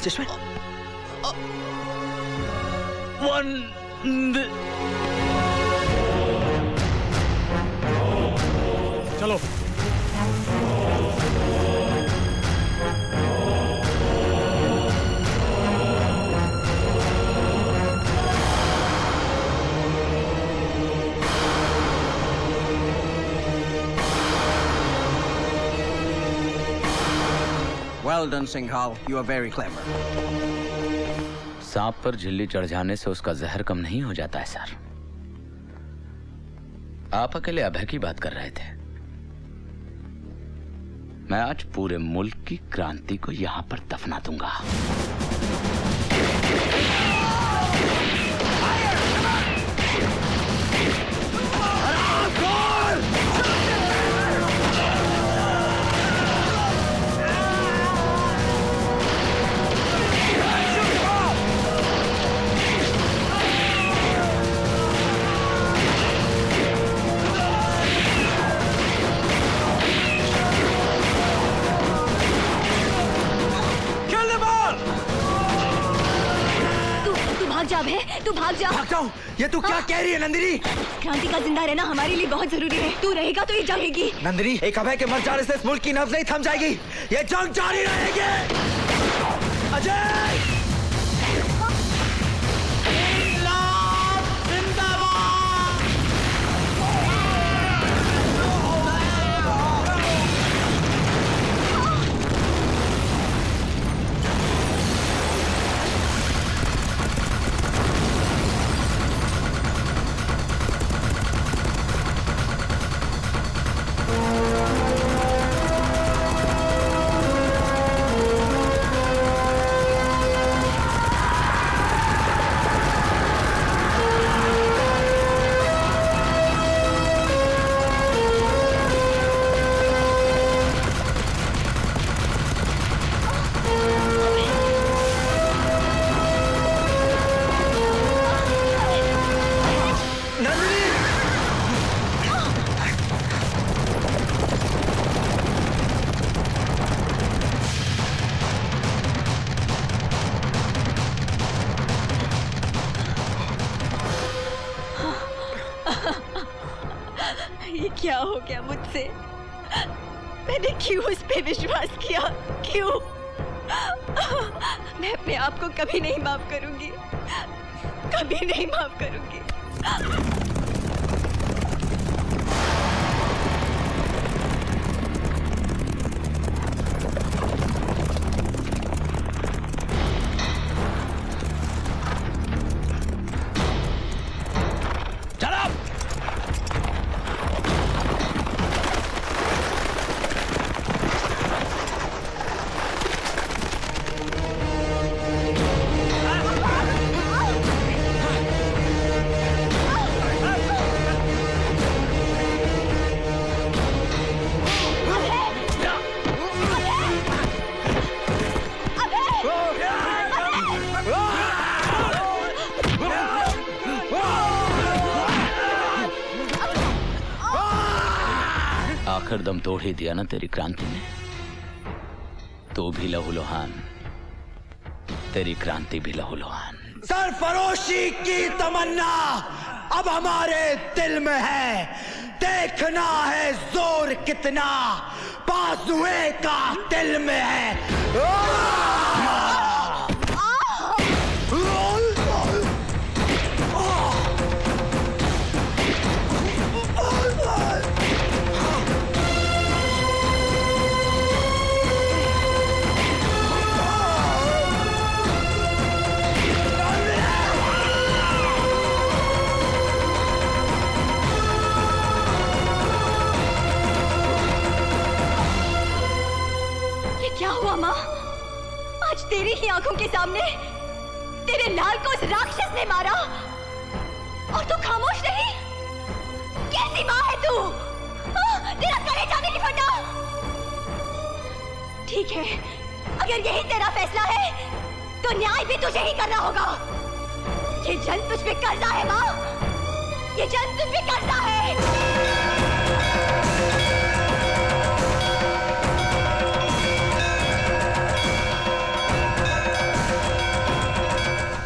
चश्मे? चलो। Well done, Singhal. You are very clever. सांप पर झिल्ली चढ़ जाने से उसका जहर कम नहीं हो जाता है सर। आप अकेले अभय की बात कर रहे थे। मैं आज पूरे मुल्क की क्रांति को यहां पर दफना दूंगा। तू भाग जा। भाग जाऊं? ये तू क्या कह रही है नंदिनी? क्रांति का जिंदा रहना हमारे लिए बहुत जरूरी है। तू रहेगा तो ये जंगेगी। नंदिनी, एक अभय के मर जाने से इस मुल्क की नब्ज नहीं थम जाएगी। ये जंग जारी रहेगी। अजय! ये क्या हो गया मुझसे? मैंने क्यों उस पे विश्वास किया? क्यों? मैं अपने आप को कभी नहीं माफ करूंगी, कभी नहीं माफ करूंगी। आखिर दम तोड़ ही दिया ना तेरी क्रांति ने। तू भी लहूलुहान, तेरी क्रांति भी लहूलुहान। सरफरोशी की तमन्ना अब हमारे दिल में है। देखना है जोर कितना बाजुए का दिल में है। क्या हुआ माँ? आज तेरी ही आंखों के सामने तेरे लाल को उस राक्षस ने मारा और तू खामोश नहीं? कैसी माँ है तू? तेरा कलेजा नहीं फटा? ठीक है, अगर यही तेरा फैसला है तो न्याय भी तुझे ही करना होगा। ये जंग तुझ पे कर्जा है माँ, ये जंग तुझ पे कर्जा है।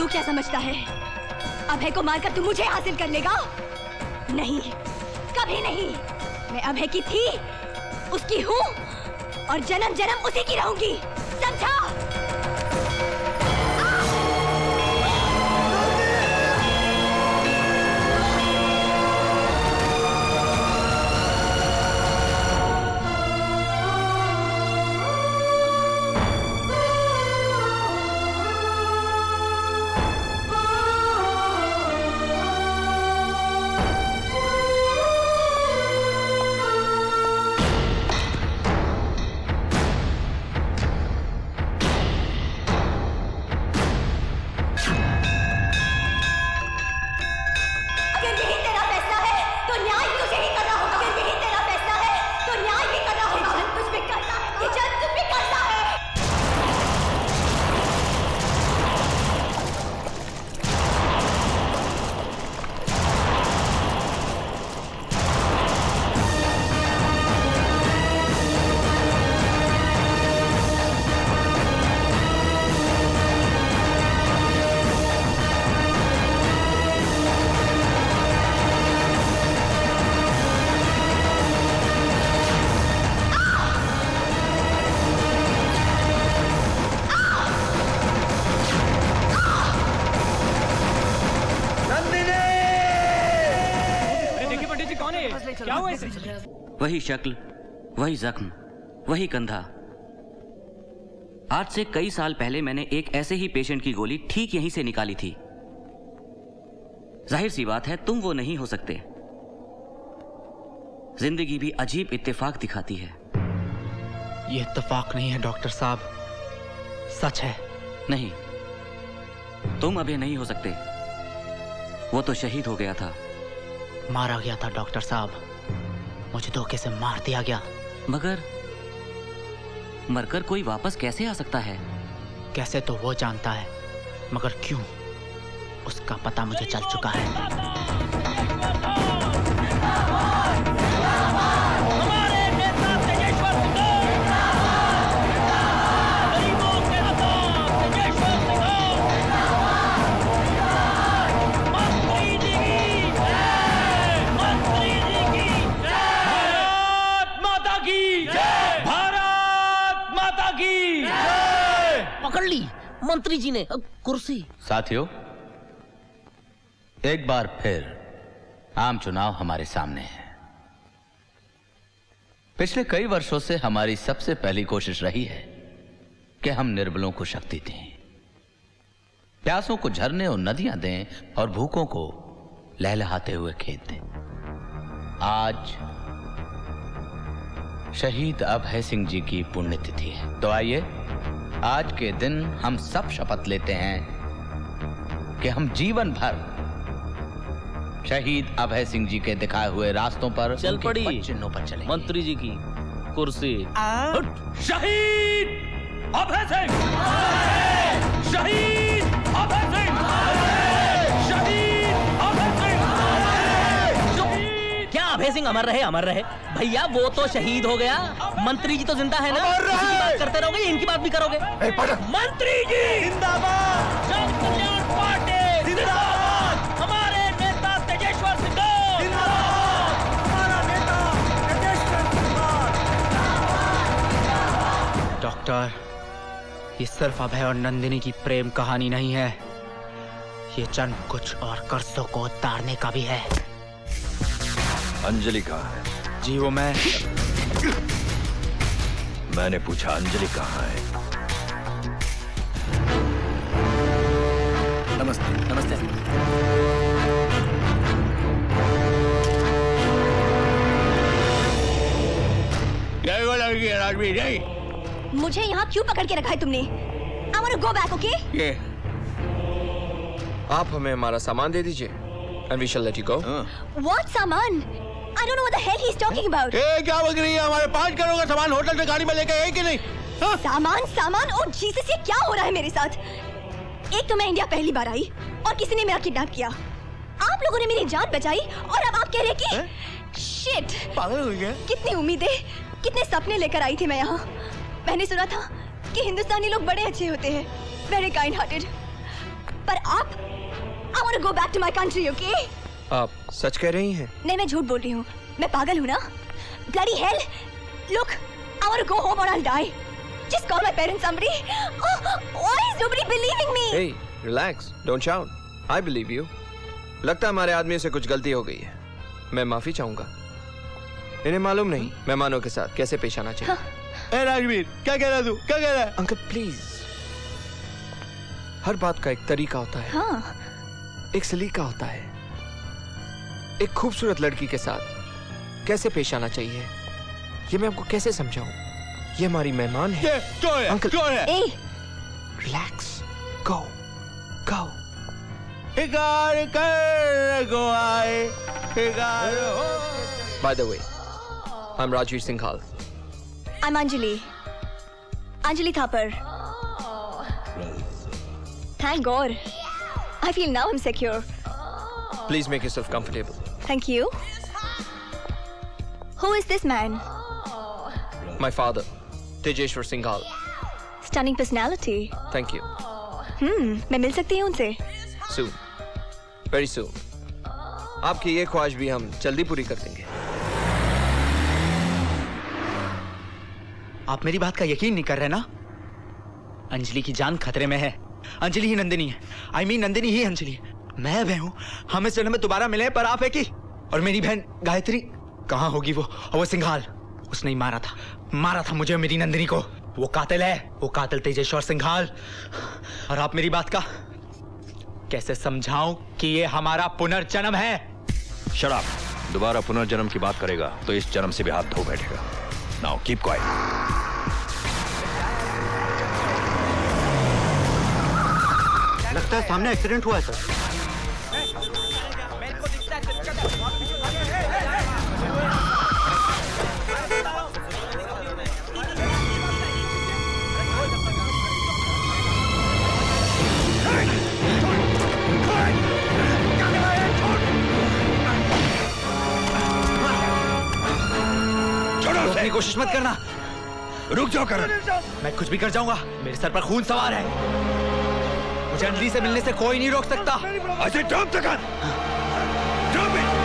क्या समझता है? अभय को मारकर तू मुझे हासिल कर लेगा? नहीं, कभी नहीं। मैं अभय की थी, उसकी हूँ और जन्म जन्म उसी की रहूंगी, समझा? वही शक्ल, वही जख्म, वही कंधा। आज से कई साल पहले मैंने एक ऐसे ही पेशेंट की गोली ठीक यहीं से निकाली थी। जाहिर सी बात है तुम वो नहीं हो सकते। जिंदगी भी अजीब इत्तेफाक दिखाती है। ये इत्तेफाक नहीं है डॉक्टर साहब, सच है। नहीं, तुम अभी नहीं हो सकते। वो तो शहीद हो गया था। मारा गया था डॉक्टर साहब, मुझे धोखे से मार दिया गया। मगर मरकर कोई वापस कैसे आ सकता है? कैसे तो वो जानता है, मगर क्यों, उसका पता मुझे चल चुका है। पकड़ ली मंत्री जी ने कुर्सी। साथियों, एक बार फिर आम चुनाव हमारे सामने है। पिछले कई वर्षों से हमारी सबसे पहली कोशिश रही है कि हम निर्बलों को शक्ति दें, प्यासों को झरने और नदियां दें और भूखों को लहलहाते हुए खेत दें। आज शहीद अभय सिंह जी की पुण्यतिथि है, तो आइए आज के दिन हम सब शपथ लेते हैं कि हम जीवन भर शहीद अभय सिंह जी के दिखाए हुए रास्तों पर, चल पड़ी चिन्हों पर चलेंगे। मंत्री जी की कुर्सी। शहीद अभय सिंह, शहीद अभय सिंह, शहीद अभय सिंह। क्या अभय सिंह अमर रहे? अमर रहे भैया, वो तो शहीद हो गया। मंत्री जी तो जिंदा है ना, इसी की बात करते रहोगे, इनकी बात भी करोगे? मंत्री जी जिंदाबाद, जन कल्याण पार्टी जिंदाबाद, हमारे नेता तेजेश्वर सिंह जिंदाबाद, हमारा नेता तेजेश्वर सिंह। डॉक्टर, ये सिर्फ अभय और नंदिनी की प्रेम कहानी नहीं है, ये जन्म कुछ और कर्जों को उतारने का भी है। अंजलि कहाँ है? जी वो मैंने पूछा अंजलि कहाँ है? नमस्ते। नमस्ते। मुझे यहाँ क्यों पकड़ के रखा है तुमने? I want to go back, okay? ये आप हमें हमारा सामान दे दीजिए and we shall let you go. What सामान? I don't know what the hell he's talking about. क्या बक रही है? हमारे 5 करोड़ का सामान होटल से गाड़ी में लेके आए कि नहीं? सामान सामान, ओ जीसस, ये क्या हो रहा है मेरे साथ? एक तो मैं इंडिया पहली बार आई और किसी ने मेरा किडनैप किया। आप लोगों ने मेरी जान बचाई और अब आप कह रहे कि शिट, पागल हो गया? कितनी उम्मीदें, कितने सपने लेकर आई थी मैं यहाँ। मैंने सुना था कि हिंदुस्तानी लोग बड़े अच्छे होते हैं, वेरी काइंड हार्टेड। पर आप I want to go back to my country, okay? आप सच कह रही हैं? नहीं, मैं झूठ बोल रही हूँ। मैं पागल हूँ ना? Bloody hell! Look, I want to go home or I'll die. Just call my parents, somebody. Oh, why is nobody believing me? Hey, relax. Don't shout. I believe you. लगता है हमारे आदमी से कुछ गलती हो गई है। मैं माफी चाहूंगा। इन्हें मालूम नहीं मेहमानों के साथ कैसे पेश आना चाहिए। ए राघवीर, क्या कह रहा तू? क्या कह रहा है? अंकल प्लीज, हर बात का एक तरीका होता है, हाँ। एक सलीका होता है। एक खूबसूरत लड़की के साथ कैसे पेश आना चाहिए ये मैं आपको कैसे समझाऊं? ये हमारी मेहमान है। ये कौन है? अंकल कौन है? ए, रिलैक्स, गो गो। शिकार कर को आए, शिकार हो। By the way, I'm Rajveer Singhal. I'm Anjali. Anjali Thapar. Thank God. I feel now I'm secure. Please make yourself comfortable. Thank you. Who is this man? My father, Tejeshwar Singhal. Stunning personality. Thank you. मैं मिल सकती हूँ उनसे? Soon. Very soon. आपकी ये ख्वाहिश भी हम जल्दी पूरी कर देंगे। आप मेरी बात का यकीन नहीं कर रहे ना? अंजलि की जान खतरे में है। अंजलि ही नंदिनी है। I mean नंदिनी ही अंजलि है। मैं वह हूँ। हम इस जन्म में दोबारा मिले पर आप है कि? और मेरी बहन गायत्री कहाँ होगी वो? और वो सिंघाल, उसने ही मारा था मुझे और मेरी नंदिनी को। वो कातिल है, वो कातिल तेजेश्वर सिंघाल। और आप मेरी बात का कैसे समझाऊं कि ये हमारा पुनर्जन्म है? शराब दोबारा पुनर्जन्म की बात करेगा तो इस जन्म से भी हाथ धो बैठेगा। Now keep quiet. लगता है सामने एक्सीडेंट हुआ है सर। अपनी कोशिश मत करना। रुक जाओ करण। मैं कुछ भी कर जाऊंगा। मेरे सर पर खून सवार है। मुझे अंजलि से मिलने से कोई नहीं रोक सकता। I said drop the gun. Drop it.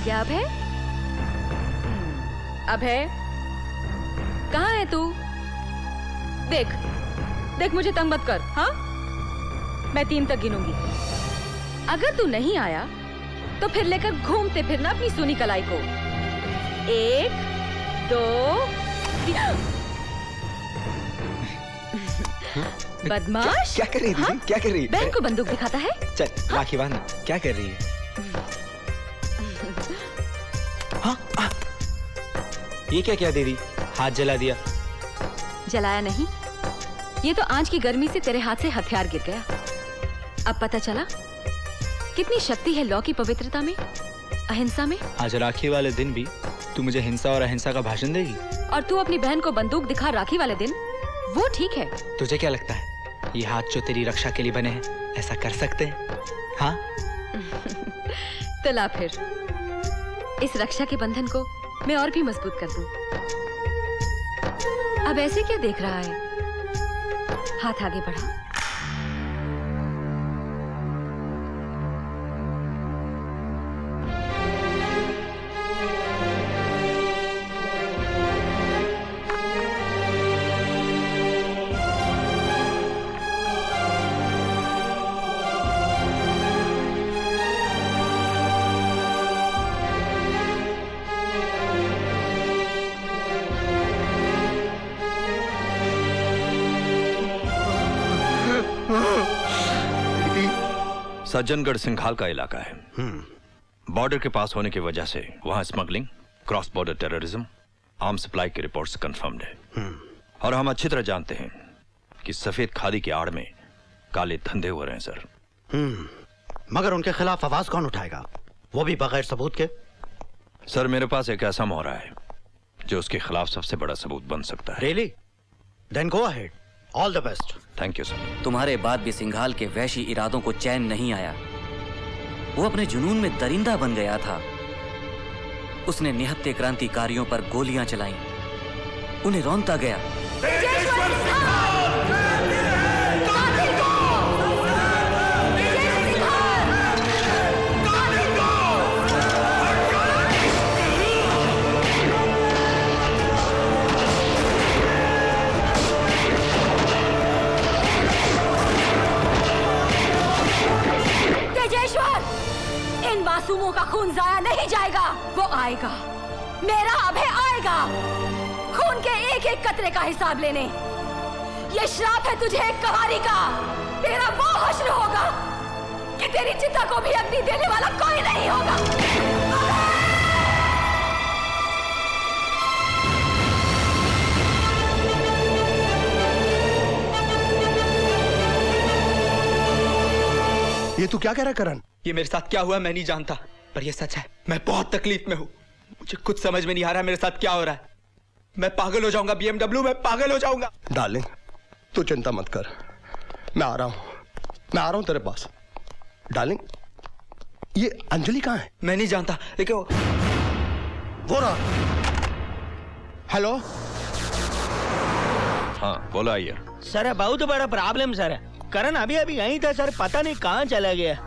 गया अभय? अभय कहाँ है तू? देख देख मुझे तंग मत कर। हाँ, मैं 3 तक गिनूंगी। अगर तू नहीं आया तो फिर लेकर घूमते फिरना अपनी सुनी कलाई को। 1 2 3। बदमाश! क्या कर रही है? हाँ? क्या कर रही है? बहन को बंदूक दिखाता है? चल राखी बांध। क्या कर रही है? हाँ, ये क्या क्या दे दी? हाथ जला दिया। जलाया नहीं, ये तो आंच की गर्मी से तेरे हाथ से हथियार गिर गया। अब पता चला कितनी शक्ति है लौ की पवित्रता में, अहिंसा में। आज राखी वाले दिन भी तू मुझे हिंसा और अहिंसा का भाषण देगी? और तू अपनी बहन को बंदूक दिखा राखी वाले दिन, वो ठीक है। तुझे क्या लगता है ये हाथ जो तेरी रक्षा के लिए बने हैं ऐसा कर सकते हैं? हाँ? तो ला फिर इस रक्षा के बंधन को मैं और भी मजबूत कर दूं। अब ऐसे क्या देख रहा है? हाथ आगे बढ़ा। सज्जनगढ़ सिंघाल का इलाका है। बॉर्डर के पास होने की वजह से वहां smuggling, cross border terrorism, arm supply की रिपोर्ट्स कंफर्म्ड है। और हम अच्छी तरह जानते हैं कि सफेद खादी की आड़ में काले धंधे हो रहे हैं सर। मगर उनके खिलाफ आवाज कौन उठाएगा, वो भी बगैर सबूत के? सर मेरे पास एक ऐसा मोहरा है जो उसके खिलाफ सबसे बड़ा सबूत बन सकता है। Really? Then go ahead, all the best. Thank you sir. तुम्हारे बाद भी सिंघाल के वैशी इरादों को चैन नहीं आया। वो अपने जुनून में दरिंदा बन गया था। उसने निहत्थे क्रांतिकारियों पर गोलियां चलाईं, उन्हें रौंदता गया। इन मासूमों का खून जाया नहीं जाएगा, वो आएगा, मेरा अभय आएगा, खून के एक एक कतरे का हिसाब लेने। ये श्राप है तुझे एक कहानी का। तेरा वो हश्र होगा कि तेरी चिता को भी अग्नि देने वाला कोई नहीं होगा। ये तू क्या कह रहा है करण? ये मेरे साथ क्या हुआ मैं नहीं जानता, पर ये सच है। मैं बहुत तकलीफ में हूं। मुझे कुछ समझ में नहीं आ रहा मेरे साथ क्या हो रहा है। मैं पागल हो जाऊंगा BMW, मैं पागल हो जाऊंगा। डार्लिंग तू चिंता मत कर, मैं आ रहा हूं तेरे पास। डार्लिंग ये अंजलि कहाँ है? मैं नहीं जानता, लेकिन वो रहा। हेलो हाँ बोला आइए। सर बहुत बड़ा प्रॉब्लम सर। करण अभी अभी यहीं था सर, पता नहीं कहाँ चला गया।